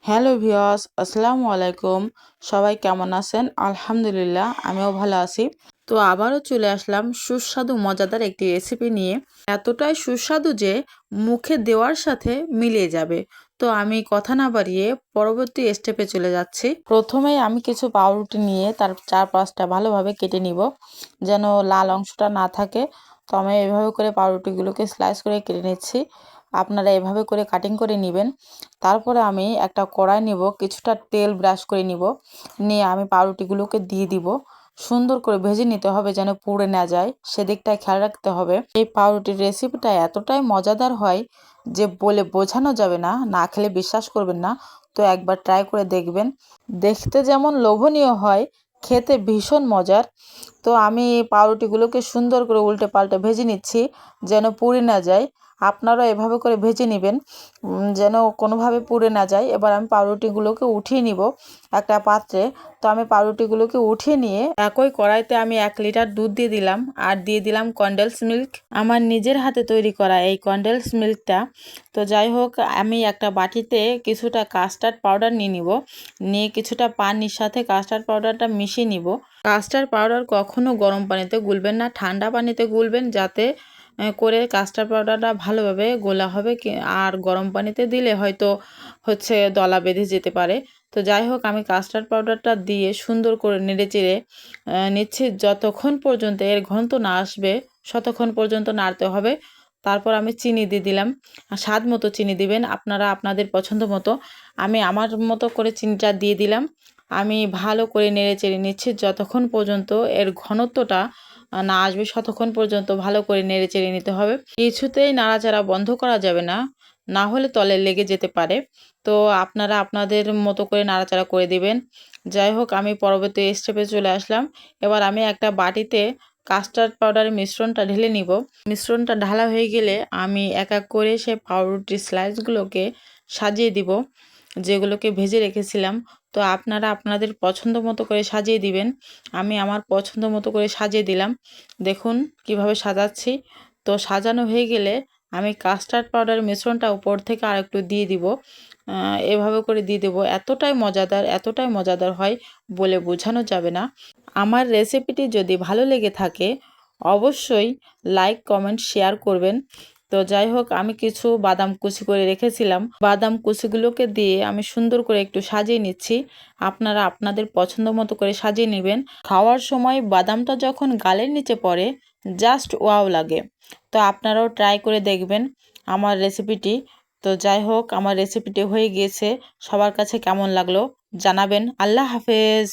Hello viewers, আসসালামু আলাইকুম। সবাই কেমন আছেন? আলহামদুলিল্লাহ, আমিও ভালো আছি। তো আবারও চলে আসলাম সুস্বাদু মজাদার একটি রেসিপি নিয়ে। এতটাই সুস্বাদু যে মুখে দেওয়ার সাথে মিলিয়ে যাবে। তো আমি কথা না বাড়িয়ে পরবর্তী স্টেপে চলে যাচ্ছি। প্রথমেই আমি কিছু পাউরুটি নিয়ে তার চারপাশটা ভালোভাবে কেটে নিব, যেন লাল অংশটা না থাকে। তো আমি এভাবে করে পাউরুটিগুলোকে স্লাইস করে কেটে নিচ্ছি। আপনারা এভাবে করে কাটিং করে নেবেন। তারপরে আমি একটা কড়াই নিব, কিছুটা তেল ব্রাশ করে নিব, নিয়ে আমি পাউরুটিগুলোকে দিয়ে দিব। সুন্দর করে ভেজে নিতে হবে যেন পুড়ে না যায়, সেদিকটায় খেয়াল রাখতে হবে। এই পাউরুটির রেসিপিটা এতটাই মজাদার হয় যে বলে বোঝানো যাবে না, না খেলে বিশ্বাস করবেন না। তো একবার ট্রাই করে দেখবেন। দেখতে যেমন লোভনীয় হয়, খেতে ভীষণ মজার। তো আমি পাউরুটিগুলোকে সুন্দর করে উল্টে পাল্টে ভেজে নিচ্ছি যেন পুড়ে না যায়। আপনারা এভাবে করে ভেজে নেবেন যেন কোনোভাবে পুড়ে না যায়। এবার আমি পাউরুটিগুলোকে উঠিয়ে নিব একটা পাত্রে। তো আমি পাউরুটিগুলোকে উঠিয়ে নিয়ে একই কড়াইতে আমি 1 লিটার দুধ দিয়ে দিলাম, আর দিয়ে দিলাম কনডেন্স মিল্ক, আমার নিজের হাতে তৈরি করা এই কনডেন্স মিল্কটা। তো যাই হোক, আমি একটা বাটিতে কিছুটা কাস্টার্ড পাউডার নিয়ে নিব, নিয়ে কিছুটা পানির সাথে কাস্টার্ড পাউডারটা মিশিয়ে নিব। কাস্টার্ড পাউডার কখনো গরম পানিতে গুলবেন না, ঠান্ডা পানিতে গুলবেন, যাতে করে কাস্টার্ড পাউডারটা ভালোভাবে গোলা হবে। আর গরম পানিতে দিলে হয়তো দলা বেঁধে যেতে পারে। তো যাই হোক, আমি কাস্টার্ড পাউডারটা দিয়ে সুন্দর করে নেড়েচেড়ে নিচ্ছি যতক্ষণ পর্যন্ত এর ঘনত্ব না আসবে, ততক্ষণ পর্যন্ত নাড়তে হবে। তারপর আমি চিনি দিয়ে দিলাম, স্বাদ মতো চিনি দিবেন আপনারা আপনাদের পছন্দ মতো। আমি আমার মতো করে চিনিটা দিয়ে দিলাম। আমি ভালো করে নেড়েচেড়ে নিচ্ছি যতক্ষণ পর্যন্ত এর ঘনত্বটা না আসবে, ততক্ষণ পর্যন্ত ভালো করে নেড়েচেড়ে নিতে হবে। কিছুতেই নাড়াচাড়া বন্ধ করা যাবে না, না হলে তলে লেগে যেতে পারে। তো আপনারা আপনাদের মতো করে নাড়াচাড়া করে দিবেন। যাই হোক, আমি পরবর্তী স্টেপে চলে আসলাম। এবার আমি একটা বাটিতে কাস্টার্ড পাউডারের মিশ্রণটা ঢেলে নিব। মিশ্রণটা ঢালা হয়ে গেলে আমি এক এক করে সে পাউরুটির স্লাইসগুলোকে সাজিয়ে দিব, যেগুলোকে ভেজে রেখেছিলাম। তো আপনারা আপনাদের পছন্দ মতো করে সাজিয়ে দিবেন। আমি আমার পছন্দ মতো করে সাজিয়ে দিলাম। দেখুন কিভাবে সাজাচ্ছি। তো সাজানো হয়ে গেলে আমি কাস্টার্ড পাউডার মিশ্রণটা উপর থেকে আরেকটু দিয়ে দিব। এভাবে করে দিয়ে দেবো। এতটাই মজাদার হয়, বলে বোঝানো যাবে না। আমার রেসিপিটি যদি ভালো লেগে থাকে অবশ্যই লাইক, কমেন্ট, শেয়ার করবেন। তো যাই হোক, আমি কিছু বাদাম কুচি করে রেখেছিলাম, বাদাম কুচিগুলোকে দিয়ে আমি সুন্দর করে একটু সাজিয়ে নিচ্ছি। আপনারা আপনাদের পছন্দ মতো করে সাজিয়ে নেবেন। খাওয়ার সময় বাদামটা যখন গালের নিচে পড়ে জাস্ট ওয়াও লাগে। তো আপনারাও ট্রাই করে দেখবেন আমার রেসিপিটি। তো যাই হোক, আমার রেসিপিটি হয়ে গিয়েছে। সবার কাছে কেমন লাগলো জানাবেন। আল্লাহ হাফেজ।